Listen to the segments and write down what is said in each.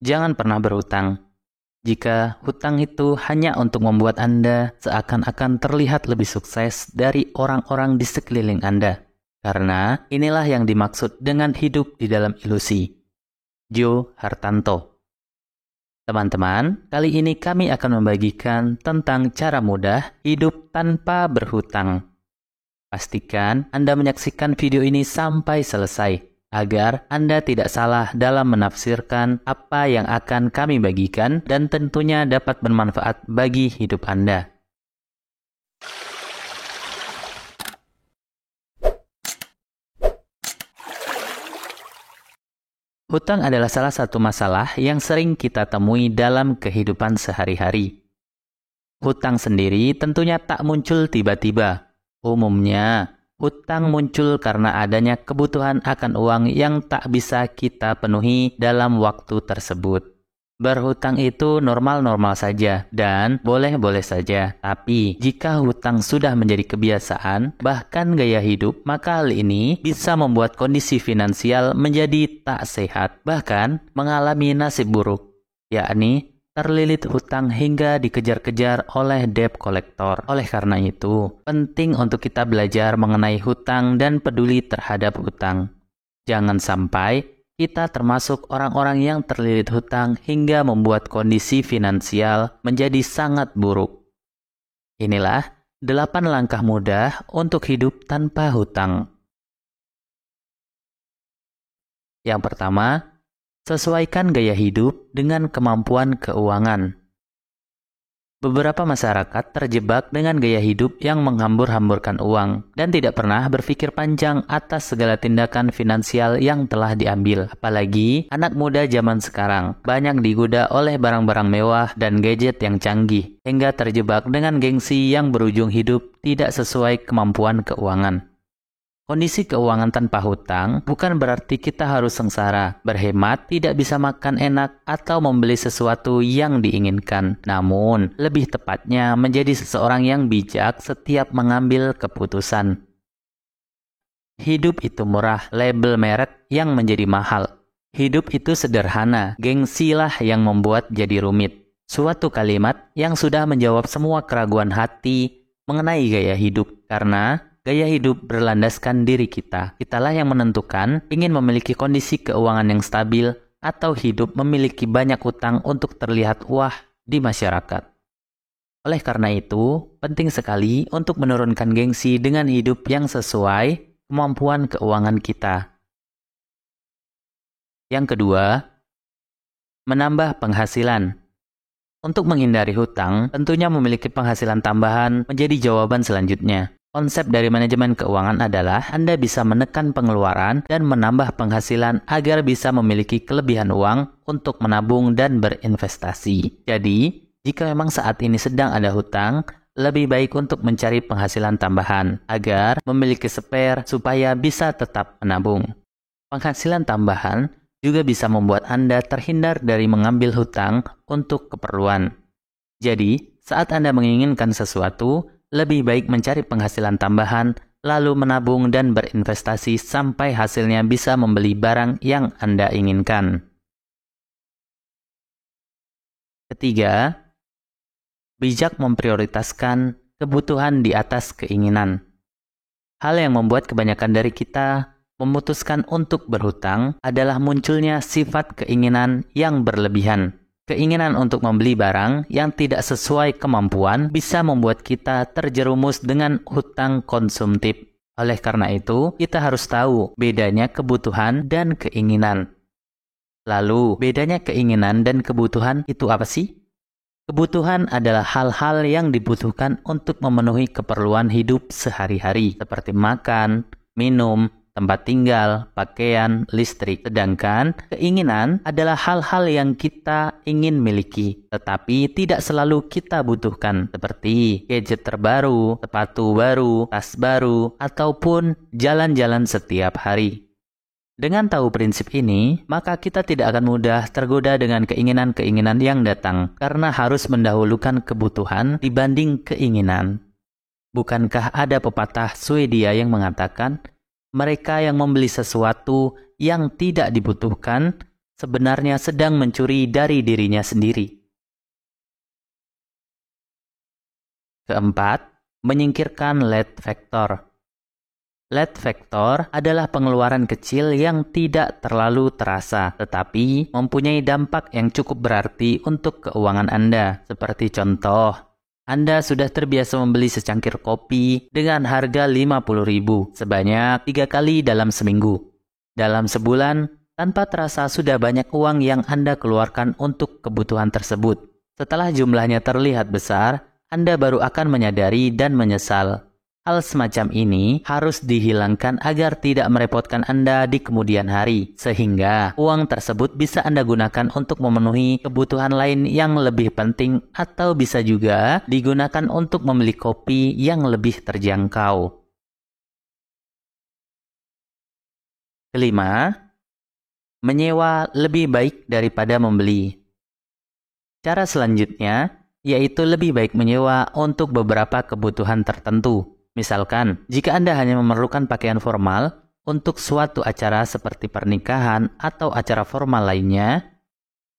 Jangan pernah berhutang. Jika hutang itu hanya untuk membuat Anda seakan-akan terlihat lebih sukses dari orang-orang di sekeliling Anda. Karena inilah yang dimaksud dengan hidup di dalam ilusi. Joe Hartanto. Teman-teman, kali ini kami akan membagikan tentang cara mudah hidup tanpa berhutang. Pastikan Anda menyaksikan video ini sampai selesai, agar Anda tidak salah dalam menafsirkan apa yang akan kami bagikan dan tentunya dapat bermanfaat bagi hidup Anda. Hutang adalah salah satu masalah yang sering kita temui dalam kehidupan sehari-hari. Hutang sendiri tentunya tak muncul tiba-tiba. Umumnya, hutang muncul karena adanya kebutuhan akan uang yang tak bisa kita penuhi dalam waktu tersebut. Berhutang itu normal-normal saja dan boleh-boleh saja. Tapi jika hutang sudah menjadi kebiasaan, bahkan gaya hidup, maka hal ini bisa membuat kondisi finansial menjadi tak sehat, bahkan mengalami nasib buruk, yakni terlilit hutang hingga dikejar-kejar oleh debt collector. Oleh karena itu, penting untuk kita belajar mengenai hutang dan peduli terhadap hutang. Jangan sampai kita termasuk orang-orang yang terlilit hutang hingga membuat kondisi finansial menjadi sangat buruk. Inilah 8 langkah mudah untuk hidup tanpa hutang. Yang pertama, sesuaikan gaya hidup dengan kemampuan keuangan. Beberapa masyarakat terjebak dengan gaya hidup yang menghambur-hamburkan uang dan tidak pernah berpikir panjang atas segala tindakan finansial yang telah diambil. Apalagi anak muda zaman sekarang banyak digoda oleh barang-barang mewah dan gadget yang canggih hingga terjebak dengan gengsi yang berujung hidup tidak sesuai kemampuan keuangan. Kondisi keuangan tanpa hutang bukan berarti kita harus sengsara, berhemat, tidak bisa makan enak, atau membeli sesuatu yang diinginkan. Namun, lebih tepatnya menjadi seseorang yang bijak setiap mengambil keputusan. Hidup itu murah, label merek yang menjadi mahal. Hidup itu sederhana, gengsilah yang membuat jadi rumit. Suatu kalimat yang sudah menjawab semua keraguan hati mengenai gaya hidup, karena gaya hidup berlandaskan diri kita. Kitalah yang menentukan ingin memiliki kondisi keuangan yang stabil atau hidup memiliki banyak hutang untuk terlihat wah di masyarakat. Oleh karena itu, penting sekali untuk menurunkan gengsi dengan hidup yang sesuai kemampuan keuangan kita. Yang kedua, menambah penghasilan. Untuk menghindari hutang, tentunya memiliki penghasilan tambahan menjadi jawaban selanjutnya. Konsep dari manajemen keuangan adalah Anda bisa menekan pengeluaran dan menambah penghasilan agar bisa memiliki kelebihan uang untuk menabung dan berinvestasi. Jadi, jika memang saat ini sedang ada hutang, lebih baik untuk mencari penghasilan tambahan agar memiliki spare supaya bisa tetap menabung. Penghasilan tambahan juga bisa membuat Anda terhindar dari mengambil hutang untuk keperluan. Jadi, saat Anda menginginkan sesuatu, lebih baik mencari penghasilan tambahan, lalu menabung dan berinvestasi sampai hasilnya bisa membeli barang yang Anda inginkan. Ketiga, bijak memprioritaskan kebutuhan di atas keinginan. Hal yang membuat kebanyakan dari kita memutuskan untuk berhutang adalah munculnya sifat keinginan yang berlebihan. Keinginan untuk membeli barang yang tidak sesuai kemampuan bisa membuat kita terjerumus dengan hutang konsumtif. Oleh karena itu, kita harus tahu bedanya kebutuhan dan keinginan. Lalu, bedanya keinginan dan kebutuhan itu apa sih? Kebutuhan adalah hal-hal yang dibutuhkan untuk memenuhi keperluan hidup sehari-hari, seperti makan, minum, tempat tinggal, pakaian, listrik. Sedangkan keinginan adalah hal-hal yang kita ingin miliki, tetapi tidak selalu kita butuhkan, seperti gadget terbaru, sepatu baru, tas baru, ataupun jalan-jalan setiap hari. Dengan tahu prinsip ini, maka kita tidak akan mudah tergoda dengan keinginan-keinginan yang datang, karena harus mendahulukan kebutuhan dibanding keinginan. Bukankah ada pepatah Swedia yang mengatakan, mereka yang membeli sesuatu yang tidak dibutuhkan sebenarnya sedang mencuri dari dirinya sendiri. Keempat, menyingkirkan lead factor. Lead factor adalah pengeluaran kecil yang tidak terlalu terasa, tetapi mempunyai dampak yang cukup berarti untuk keuangan Anda. Seperti contoh, Anda sudah terbiasa membeli secangkir kopi dengan harga 50.000 sebanyak 3 kali dalam seminggu. Dalam sebulan, tanpa terasa sudah banyak uang yang Anda keluarkan untuk kebutuhan tersebut. Setelah jumlahnya terlihat besar, Anda baru akan menyadari dan menyesal. Hal semacam ini harus dihilangkan agar tidak merepotkan Anda di kemudian hari, sehingga uang tersebut bisa Anda gunakan untuk memenuhi kebutuhan lain yang lebih penting atau bisa juga digunakan untuk membeli kopi yang lebih terjangkau. Kelima, menyewa lebih baik daripada membeli. Cara selanjutnya yaitu lebih baik menyewa untuk beberapa kebutuhan tertentu. Misalkan, jika Anda hanya memerlukan pakaian formal untuk suatu acara seperti pernikahan atau acara formal lainnya,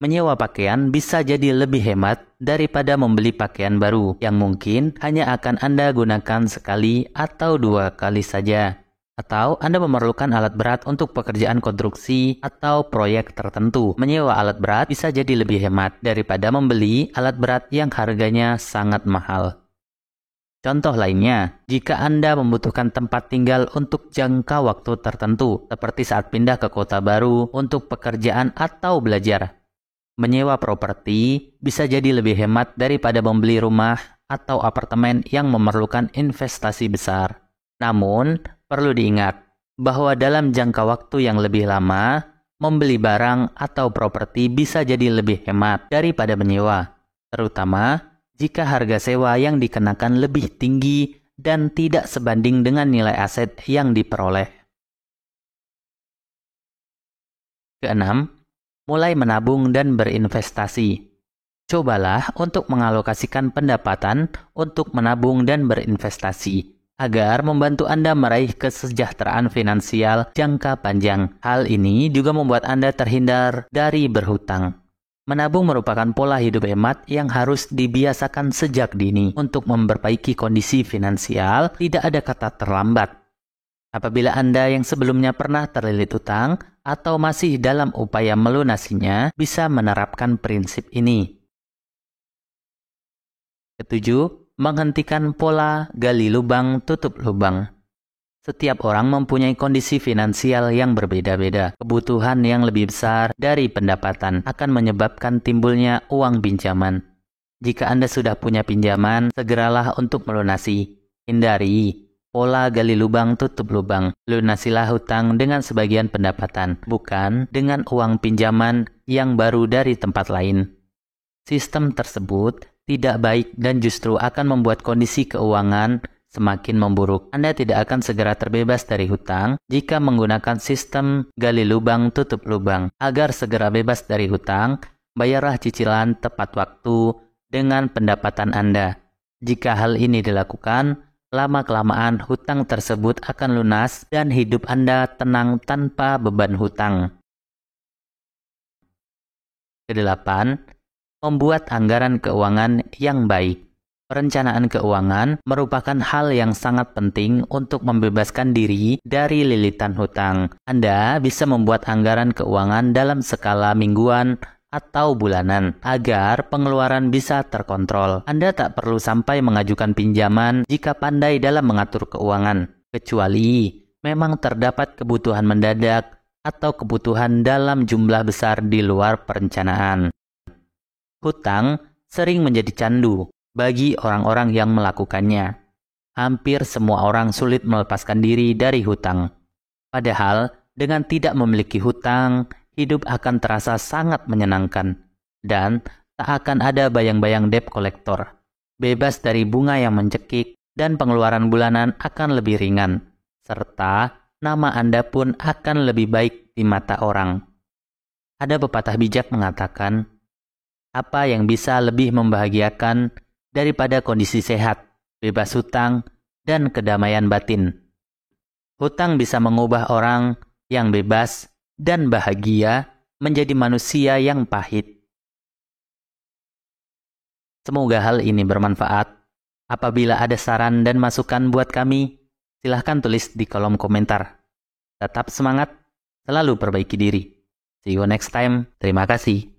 menyewa pakaian bisa jadi lebih hemat daripada membeli pakaian baru yang mungkin hanya akan Anda gunakan sekali atau 2 kali saja. Atau Anda memerlukan alat berat untuk pekerjaan konstruksi atau proyek tertentu. Menyewa alat berat bisa jadi lebih hemat daripada membeli alat berat yang harganya sangat mahal. Contoh lainnya, jika Anda membutuhkan tempat tinggal untuk jangka waktu tertentu, seperti saat pindah ke kota baru untuk pekerjaan atau belajar, menyewa properti bisa jadi lebih hemat daripada membeli rumah atau apartemen yang memerlukan investasi besar. Namun, perlu diingat bahwa dalam jangka waktu yang lebih lama, membeli barang atau properti bisa jadi lebih hemat daripada menyewa, terutama jika harga sewa yang dikenakan lebih tinggi dan tidak sebanding dengan nilai aset yang diperoleh. Keenam, mulai menabung dan berinvestasi. Cobalah untuk mengalokasikan pendapatan untuk menabung dan berinvestasi agar membantu Anda meraih kesejahteraan finansial jangka panjang. Hal ini juga membuat Anda terhindar dari berhutang. Menabung merupakan pola hidup hemat yang harus dibiasakan sejak dini. Untuk memperbaiki kondisi finansial, tidak ada kata terlambat. Apabila Anda yang sebelumnya pernah terlilit utang atau masih dalam upaya melunasinya, bisa menerapkan prinsip ini. Ketujuh, menghentikan pola gali lubang tutup lubang. Setiap orang mempunyai kondisi finansial yang berbeda-beda. Kebutuhan yang lebih besar dari pendapatan akan menyebabkan timbulnya uang pinjaman. Jika Anda sudah punya pinjaman, segeralah untuk melunasi. Hindari pola gali lubang tutup lubang. Lunasilah hutang dengan sebagian pendapatan, bukan dengan uang pinjaman yang baru dari tempat lain. Sistem tersebut tidak baik dan justru akan membuat kondisi keuangan semakin memburuk. Anda tidak akan segera terbebas dari hutang jika menggunakan sistem gali lubang tutup lubang. Agar segera bebas dari hutang, bayarlah cicilan tepat waktu dengan pendapatan Anda. Jika hal ini dilakukan, lama-kelamaan hutang tersebut akan lunas dan hidup Anda tenang tanpa beban hutang. Kedelapan, membuat anggaran keuangan yang baik. Perencanaan keuangan merupakan hal yang sangat penting untuk membebaskan diri dari lilitan hutang. Anda bisa membuat anggaran keuangan dalam skala mingguan atau bulanan agar pengeluaran bisa terkontrol. Anda tak perlu sampai mengajukan pinjaman jika pandai dalam mengatur keuangan, kecuali memang terdapat kebutuhan mendadak atau kebutuhan dalam jumlah besar di luar perencanaan. Hutang sering menjadi candu bagi orang-orang yang melakukannya. Hampir semua orang sulit melepaskan diri dari hutang. Padahal, dengan tidak memiliki hutang, hidup akan terasa sangat menyenangkan. Dan tak akan ada bayang-bayang debt collector. Bebas dari bunga yang mencekik dan pengeluaran bulanan akan lebih ringan. Serta nama Anda pun akan lebih baik di mata orang. Ada pepatah bijak mengatakan, apa yang bisa lebih membahagiakan daripada kondisi sehat, bebas hutang, dan kedamaian batin. Hutang bisa mengubah orang yang bebas dan bahagia menjadi manusia yang pahit. Semoga hal ini bermanfaat. Apabila ada saran dan masukan buat kami, silahkan tulis di kolom komentar. Tetap semangat, selalu perbaiki diri. See you next time. Terima kasih.